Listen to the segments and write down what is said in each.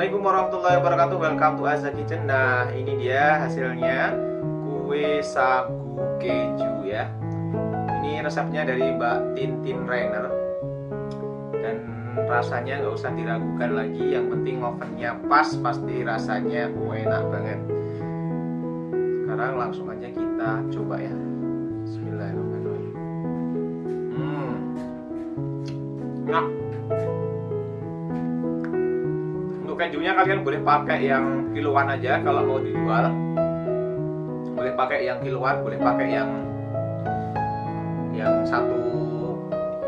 Assalamualaikum warahmatullahi wabarakatuh. Welcome to Azza Kitchen. Nah, ini dia hasilnya kue sagu keju ya. Ini resepnya dari Mbak Tintin Rainer. Dan rasanya nggak usah diragukan lagi. Yang penting ovennya pas, pasti rasanya enak banget. Sekarang langsung aja kita coba ya. Bismillahirrahmanirrahim. Enak. Kejunya kalian boleh pakai yang kiloan aja kalau mau dijual, boleh pakai yang kiloan, boleh pakai yang satu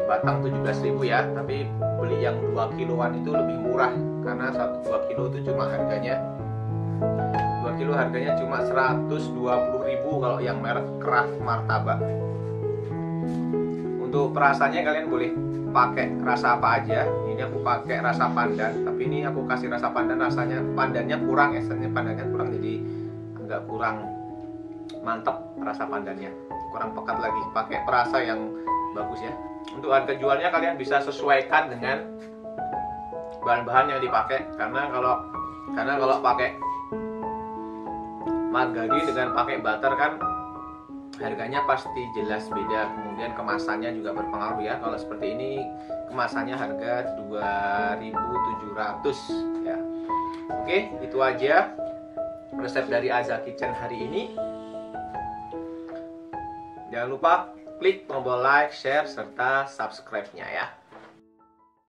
batang 17.000 ya, tapi beli yang 2 kiloan itu lebih murah karena 2 kilo itu cuma harganya 2 kilo harganya cuma 120.000 kalau yang merek Kraft Martabak. Untuk perasannya kalian boleh pakai rasa apa aja. Ini aku pakai rasa pandan, tapi ini aku kasih rasa pandan, rasanya pandannya kurang, esennya pandannya kurang, jadi agak kurang mantep rasa pandannya, kurang pekat lagi. Pakai perasa yang bagus ya. Untuk harga jualnya kalian bisa sesuaikan dengan bahan-bahan yang dipakai, karena kalau pakai margarin dengan pakai butter kan harganya pasti jelas beda, kemudian kemasannya juga berpengaruh ya. Kalau seperti ini kemasannya harga 2.700 ya. Oke, itu aja resep dari Azza Kitchen hari ini. Jangan lupa klik tombol like, share, serta subscribe-nya ya.